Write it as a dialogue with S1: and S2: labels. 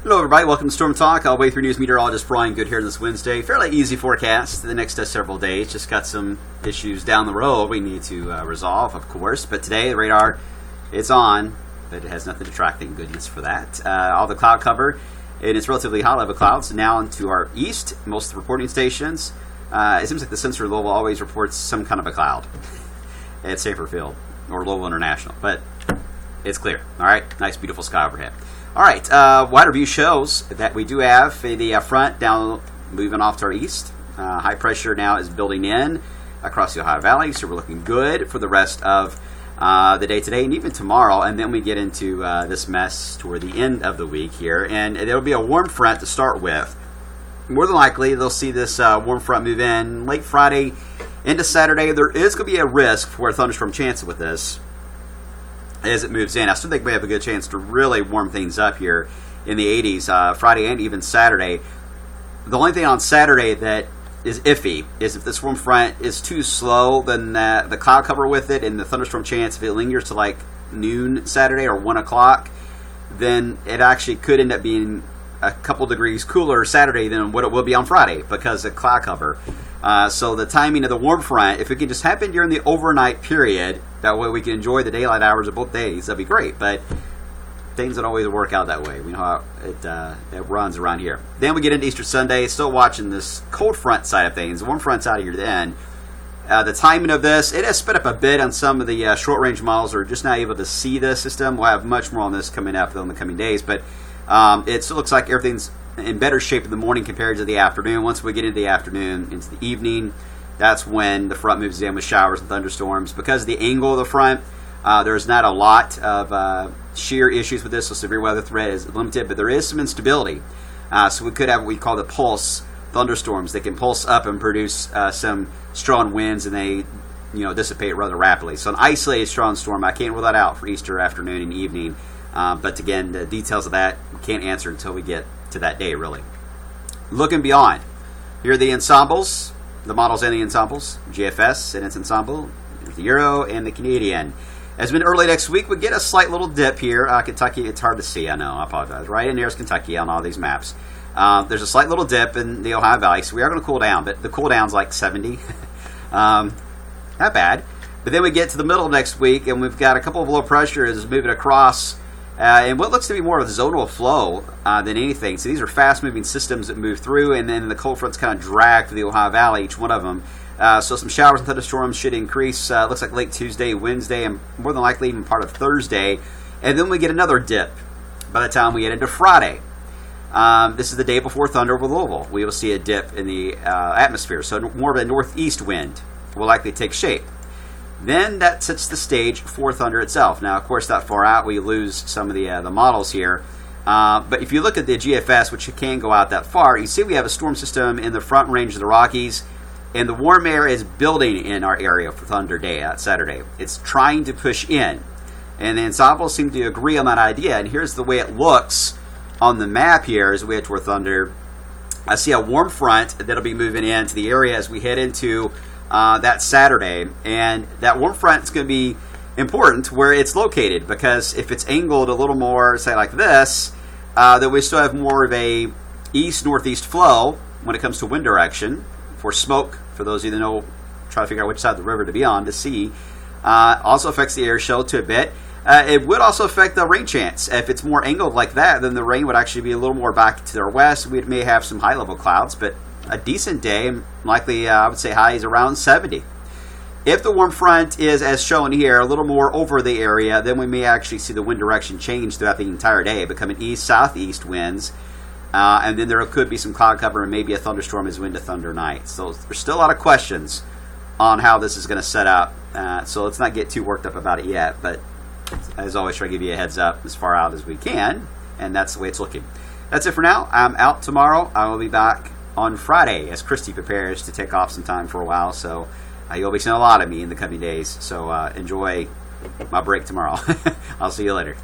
S1: Hello everybody, welcome to Storm Talk. I'll wait through news meteorologist Brian Good here this Wednesday. Fairly easy forecast the next several days. Just got some issues down the road we need to resolve, of course. But today the radar, it's on, but it has nothing to track. Thank goodness for that. All the cloud cover, and it's relatively high level clouds now to our east. Most of the reporting stations, it seems like the sensor Louisville always reports some kind of a cloud at Sanford Field or Louisville International, but it's clear. All right, nice beautiful sky overhead. All right, wider view shows that we do have the front down, moving off to our east. High pressure now is building in across the Ohio Valley, so we're looking good for the rest of the day today and even tomorrow. And then we get into this mess toward the end of the week here, and there'll be a warm front to start with. More than likely, they'll see this warm front move in late Friday into Saturday. There is going to be a risk for a thunderstorm chance with this as it moves in. I still think we have a good chance to really warm things up here in the 80s Friday and even Saturday. The only thing on Saturday that is iffy is if this warm front is too slow, then the cloud cover with it and the thunderstorm chance, if it lingers to like noon Saturday or 1 o'clock, then it actually could end up being a couple degrees cooler Saturday than what it will be on Friday because of cloud cover. So the timing of the warm front, if it can just happen during the overnight period, that way we can enjoy the daylight hours of both days, that'd be great. But things don't always work out that way. We know how it runs around here. Then we get into Easter Sunday, still watching this cold front side of things. The warm front's out of here then. The timing of this, it has sped up a bit on some of the short-range models who are just not able to see the system. We'll have much more on this coming up in the coming days, but it still looks like everything's in better shape in the morning compared to the afternoon. Once we get into the afternoon, into the evening, that's when the front moves in with showers and thunderstorms. Because of the angle of the front, there's not a lot of shear issues with this, so severe weather threat is limited, but there is some instability. So we could have what we call the pulse thunderstorms. They can pulse up and produce some strong winds, and they dissipate rather rapidly. So an isolated strong storm, I can't rule that out for Easter afternoon and evening. But again, the details of that we can't answer until we get to that day, really. Looking beyond, here are the ensembles, the models and the ensembles. GFS and its ensemble, the Euro and the Canadian. As been early next week, we get a slight little dip here. Kentucky, it's hard to see, I know, I apologize. Right in there's Kentucky on all these maps. There's a slight little dip in the Ohio Valley, so we are going to cool down, but the cool down's like 70. Not bad. But then we get to the middle of next week, and we've got a couple of low pressures moving across and what looks to be more of a zonal flow than anything. So these are fast-moving systems that move through, and then the cold fronts kind of drag through the Ohio Valley, each one of them. So some showers and thunderstorms should increase, looks like late Tuesday, Wednesday, and more than likely even part of Thursday. And then we get another dip by the time we get into Friday. This is the day before thunder over Louisville. We will see a dip in the atmosphere, so more of a northeast wind will likely take shape. Then that sets the stage for thunder itself. Now, of course, that far out, we lose some of the models here. But if you look at the GFS, which can go out that far, you see we have a storm system in the front range of the Rockies, and the warm air is building in our area for thunder day, Saturday. It's trying to push in. And the ensembles seem to agree on that idea. And here's the way it looks on the map here as we head toward thunder. I see a warm front that'll be moving into the area as we head into that Saturday, and that warm front is going to be important where it's located, because if it's angled a little more, say like this, then we still have more of a east-northeast flow when it comes to wind direction for smoke. For those of you that know, try to figure out which side of the river to be on to see. Also affects the air show to a bit. It would also affect the rain chance. If it's more angled like that, then the rain would actually be a little more back to their west. We may have some high-level clouds, but a decent day, likely I would say highs around 70. If the warm front is, as shown here, a little more over the area, then we may actually see the wind direction change throughout the entire day, becoming east-southeast winds. And then there could be some cloud cover and maybe a thunderstorm as wind to thunder night. So there's still a lot of questions on how this is going to set up. So let's not get too worked up about it yet. But as always, try to give you a heads up as far out as we can. And that's the way it's looking. That's it for now. I'm out tomorrow. I will be back on Friday as Christy prepares to take off some time for a while. So you'll be seeing a lot of me in the coming days. So enjoy my break tomorrow. I'll see you later.